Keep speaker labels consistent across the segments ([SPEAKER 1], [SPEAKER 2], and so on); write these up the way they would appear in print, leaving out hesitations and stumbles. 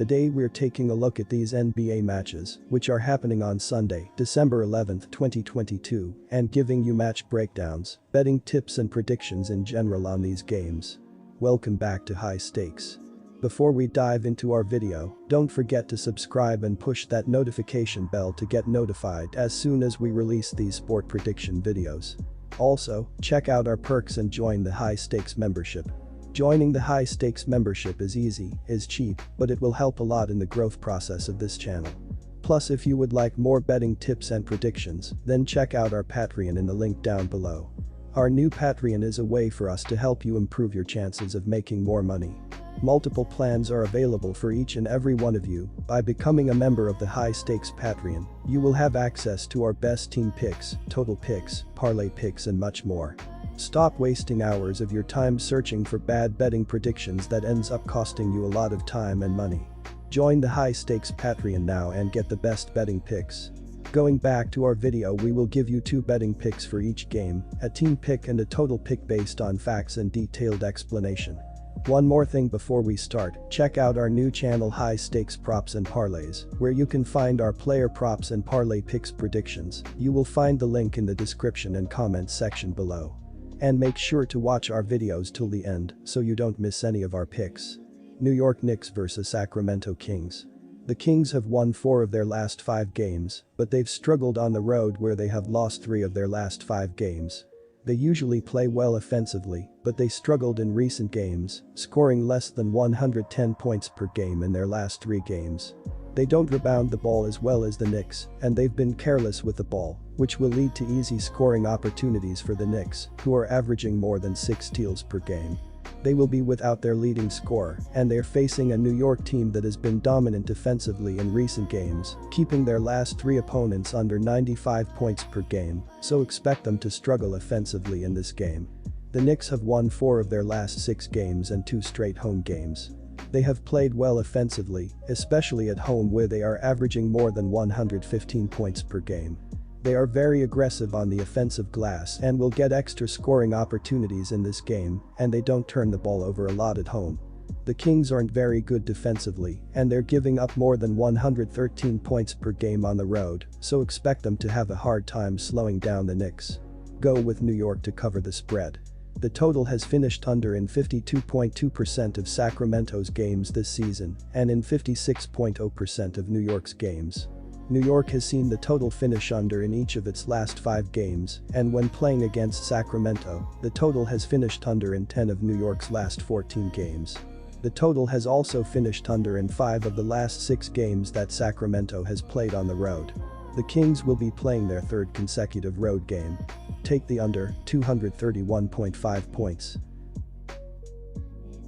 [SPEAKER 1] Today we're taking a look at these NBA matches, which are happening on Sunday, December 11th, 2022, and giving you match breakdowns, betting tips and predictions in general on these games. Welcome back to High Stakes. Before we dive into our video, don't forget to subscribe and push that notification bell to get notified as soon as we release these sport prediction videos. Also, check out our perks and join the High Stakes membership. Joining the High Stakes membership is easy, is cheap, but it will help a lot in the growth process of this channel. Plus, if you would like more betting tips and predictions, then check out our Patreon in the link down below. Our new Patreon is a way for us to help you improve your chances of making more money. Multiple plans are available for each and every one of you. By becoming a member of the High Stakes Patreon, you will have access to our best team picks, total picks, parlay picks and much more. Stop wasting hours of your time searching for bad betting predictions that ends up costing you a lot of time and money. Join the High Stakes Patreon now and get the best betting picks. Going back to our video, we will give you 2 betting picks for each game, a team pick and a total pick based on facts and detailed explanation. One more thing before we start, check out our new channel High Stakes Props and Parlays, where you can find our player props and parlay picks predictions. You will find the link in the description and comments section below. And make sure to watch our videos till the end so you don't miss any of our picks. New York Knicks vs Sacramento Kings. The Kings have won 4 of their last 5 games, but they've struggled on the road where they have lost 3 of their last 5 games. They usually play well offensively, but they struggled in recent games, scoring less than 110 points per game in their last 3 games. They don't rebound the ball as well as the Knicks, and they've been careless with the ball, which will lead to easy scoring opportunities for the Knicks, who are averaging more than 6 steals per game. They will be without their leading scorer, and they're facing a New York team that has been dominant defensively in recent games, keeping their last 3 opponents under 95 points per game, so expect them to struggle offensively in this game. The Knicks have won 4 of their last 6 games and 2 straight home games. They have played well offensively, especially at home where they are averaging more than 115 points per game. They are very aggressive on the offensive glass and will get extra scoring opportunities in this game, and they don't turn the ball over a lot at home. The Kings aren't very good defensively, and they're giving up more than 113 points per game on the road, so expect them to have a hard time slowing down the Knicks. Go with New York to cover the spread. The total has finished under in 52.2% of Sacramento's games this season and in 56.0% of New York's games. New York has seen the total finish under in each of its last 5 games, and when playing against Sacramento, the total has finished under in 10 of New York's last 14 games. The total has also finished under in 5 of the last 6 games that Sacramento has played on the road. The Kings will be playing their 3rd consecutive road game. Take the under, 231.5 points.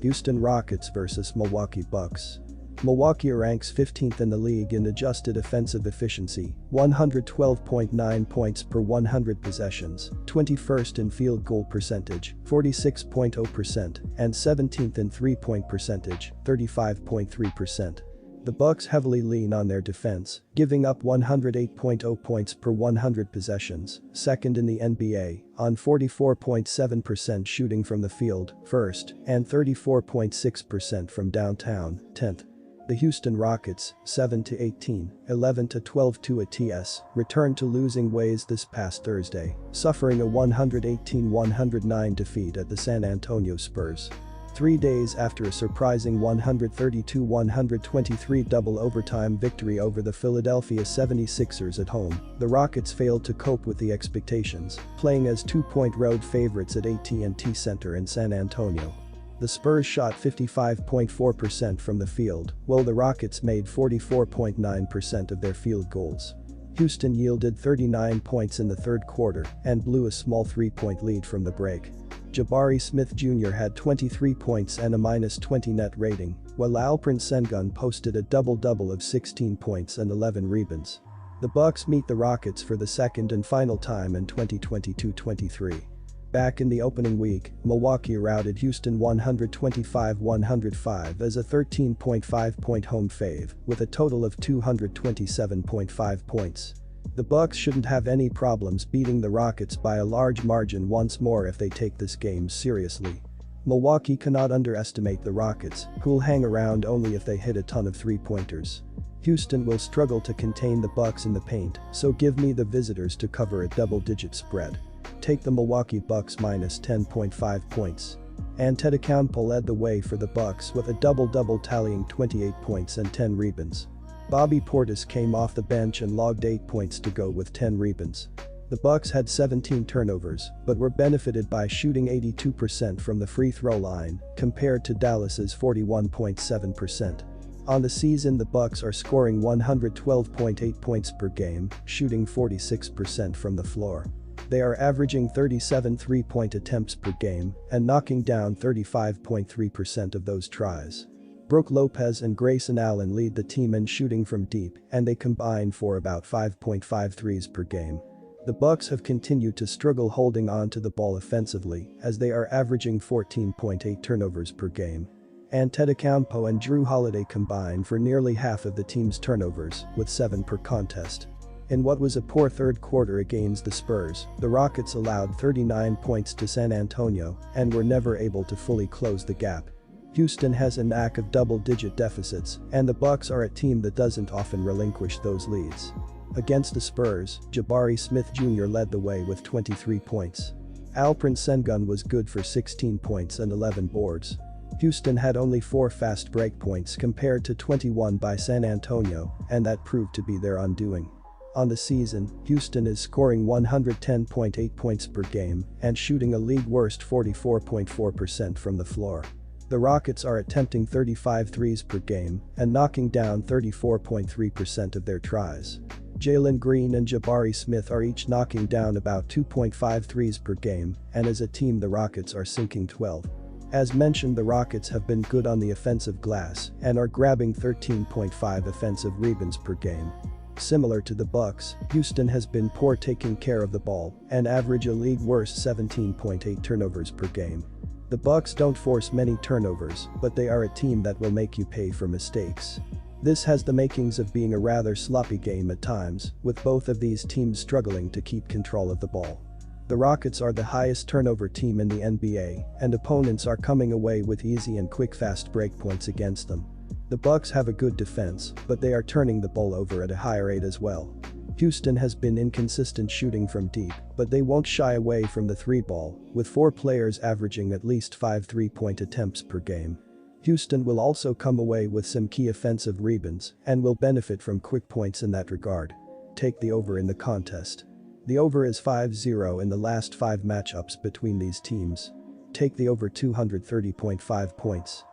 [SPEAKER 1] Houston Rockets vs Milwaukee Bucks. Milwaukee ranks 15th in the league in adjusted offensive efficiency, 112.9 points per 100 possessions, 21st in field goal percentage, 46.0%, and 17th in three-point percentage, 35.3%. The Bucks heavily lean on their defense, giving up 108.0 points per 100 possessions, 2nd in the NBA, on 44.7% shooting from the field, 1st, and 34.6% from downtown, 10th. The Houston Rockets, 7-18, 11-12 ATS, returned to losing ways this past Thursday, suffering a 118-109 defeat at the San Antonio Spurs. 3 days after a surprising 132-123 double overtime victory over the Philadelphia 76ers at home, the Rockets failed to cope with the expectations, playing as 2-point road favorites at AT&T Center in San Antonio. The Spurs shot 55.4% from the field, while the Rockets made 44.9% of their field goals. Houston yielded 39 points in the 3rd quarter and blew a small 3-point lead from the break. Jabari Smith Jr. had 23 points and a -20 net rating, while Alperen Sengun posted a double-double of 16 points and 11 rebounds. The Bucks meet the Rockets for the 2nd and final time in 2022-23. Back in the opening week, Milwaukee routed Houston 125-105 as a 13.5-point home fave, with a total of 227.5 points. The Bucks shouldn't have any problems beating the Rockets by a large margin once more if they take this game seriously. Milwaukee cannot underestimate the Rockets, who'll hang around only if they hit a ton of three-pointers. Houston will struggle to contain the Bucks in the paint, so give me the visitors to cover a double-digit spread. Take the Milwaukee Bucks minus 10.5 points. Antetokounmpo led the way for the Bucks with a double-double tallying 28 points and 10 rebounds. Bobby Portis came off the bench and logged 8 points to go with 10 rebounds. The Bucks had 17 turnovers, but were benefited by shooting 82% from the free throw line, compared to Dallas's 41.7%. On the season, the Bucks are scoring 112.8 points per game, shooting 46% from the floor. They are averaging 37 three-point attempts per game and knocking down 35.3% of those tries. Brook Lopez and Grayson Allen lead the team in shooting from deep, and they combine for about 5.5 threes per game. The Bucks have continued to struggle holding on to the ball offensively, as they are averaging 14.8 turnovers per game. Antetokounmpo and Jrue Holiday combine for nearly half of the team's turnovers, with 7 per contest. In what was a poor third quarter against the Spurs, the Rockets allowed 39 points to San Antonio and were never able to fully close the gap. Houston has a knack of double-digit deficits, and the Bucks are a team that doesn't often relinquish those leads. Against the Spurs, Jabari Smith Jr. led the way with 23 points. Alperen Sengun was good for 16 points and 11 boards. Houston had only 4 fast break points compared to 21 by San Antonio, and that proved to be their undoing. On the season, Houston is scoring 110.8 points per game and shooting a league-worst 44.4% from the floor. The Rockets are attempting 35 threes per game and knocking down 34.3% of their tries. Jalen Green and Jabari Smith are each knocking down about 2.5 threes per game, and as a team the Rockets are sinking 12. As mentioned, the Rockets have been good on the offensive glass and are grabbing 13.5 offensive rebounds per game. Similar to the Bucks, Houston has been poor taking care of the ball and average a league-worst 17.8 turnovers per game. The Bucks don't force many turnovers, but they are a team that will make you pay for mistakes. This has the makings of being a rather sloppy game at times, with both of these teams struggling to keep control of the ball. The Rockets are the highest turnover team in the NBA, and opponents are coming away with easy and quick fast break points against them. The Bucks have a good defense, but they are turning the ball over at a high rate as well. Houston has been inconsistent shooting from deep, but they won't shy away from the three ball, with 4 players averaging at least 5 three-point attempts per game. Houston will also come away with some key offensive rebounds and will benefit from quick points in that regard. Take the over in the contest. The over is 5-0 in the last 5 matchups between these teams. Take the over 230.5 points.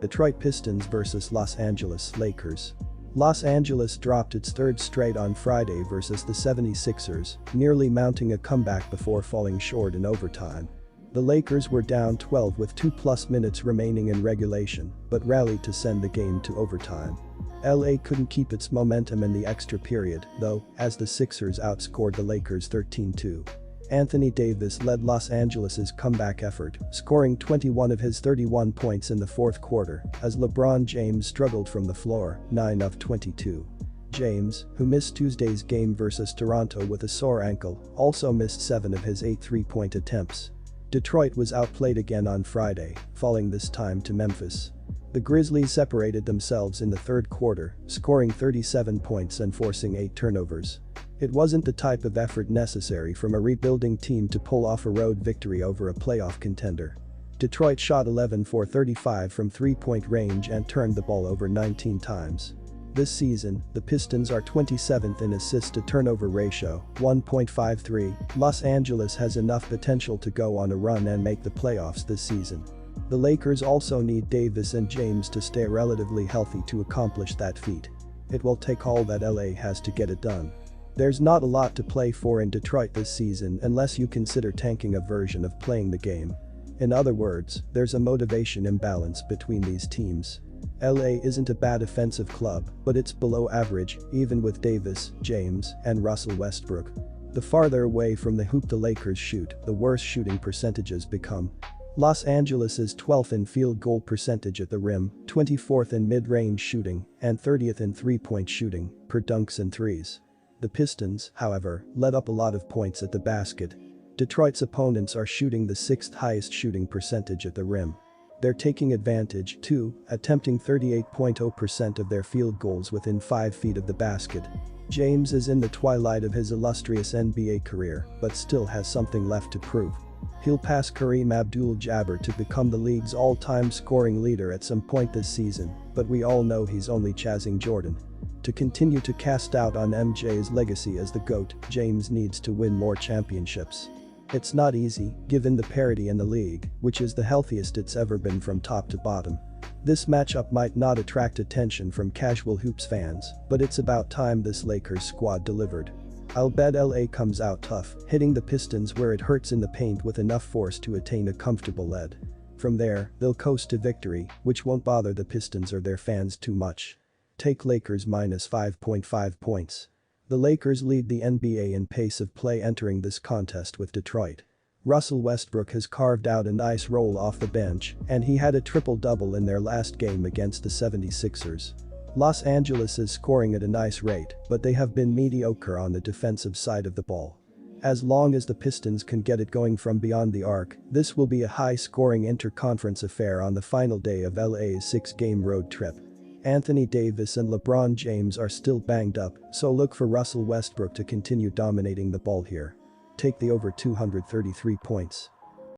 [SPEAKER 1] Detroit Pistons vs Los Angeles Lakers. Los Angeles dropped its 3rd straight on Friday versus the 76ers, nearly mounting a comeback before falling short in overtime. The Lakers were down 12 with 2+ minutes remaining in regulation, but rallied to send the game to overtime. LA couldn't keep its momentum in the extra period, though, as the Sixers outscored the Lakers 13-2. Anthony Davis led Los Angeles' comeback effort, scoring 21 of his 31 points in the 4th quarter, as LeBron James struggled from the floor, 9 of 22. James, who missed Tuesday's game versus Toronto with a sore ankle, also missed 7 of his 8 three-point attempts. Detroit was outplayed again on Friday, falling this time to Memphis. The Grizzlies separated themselves in the 3rd quarter, scoring 37 points and forcing 8 turnovers. It wasn't the type of effort necessary from a rebuilding team to pull off a road victory over a playoff contender. Detroit shot 11 for 35 from three-point range and turned the ball over 19 times. This season, the Pistons are 27th in assist-to-turnover ratio, 1.53. Los Angeles has enough potential to go on a run and make the playoffs this season. The Lakers also need Davis and James to stay relatively healthy to accomplish that feat. It will take all that LA has to get it done. There's not a lot to play for in Detroit this season unless you consider tanking a version of playing the game. In other words, there's a motivation imbalance between these teams. LA isn't a bad offensive club, but it's below average, even with Davis, James, and Russell Westbrook. The farther away from the hoop the Lakers shoot, the worse shooting percentages become. Los Angeles is 12th in field goal percentage at the rim, 24th in mid-range shooting, and 30th in three-point shooting, per dunks and threes. The Pistons, however, let up a lot of points at the basket. Detroit's opponents are shooting the 6th highest shooting percentage at the rim. They're taking advantage, too, attempting 38.0% of their field goals within 5 feet of the basket. James is in the twilight of his illustrious NBA career, but still has something left to prove. He'll pass Kareem Abdul-Jabbar to become the league's all-time scoring leader at some point this season, but we all know he's only chasing Jordan. To continue to cast doubt on MJ's legacy as the GOAT, James needs to win more championships. It's not easy, given the parity in the league, which is the healthiest it's ever been from top to bottom. This matchup might not attract attention from casual hoops fans, but it's about time this Lakers squad delivered. I'll bet LA comes out tough, hitting the Pistons where it hurts in the paint with enough force to attain a comfortable lead. From there, they'll coast to victory, which won't bother the Pistons or their fans too much. Take Lakers minus 5.5 points. The Lakers lead the NBA in pace of play entering this contest with Detroit. Russell Westbrook has carved out a nice role off the bench, and he had a triple-double in their last game against the 76ers. Los Angeles is scoring at a nice rate, but they have been mediocre on the defensive side of the ball. As long as the Pistons can get it going from beyond the arc, this will be a high-scoring inter-conference affair on the final day of LA's 6-game road trip. Anthony Davis and LeBron James are still banged up, so look for Russell Westbrook to continue dominating the ball here. Take the over 233 points.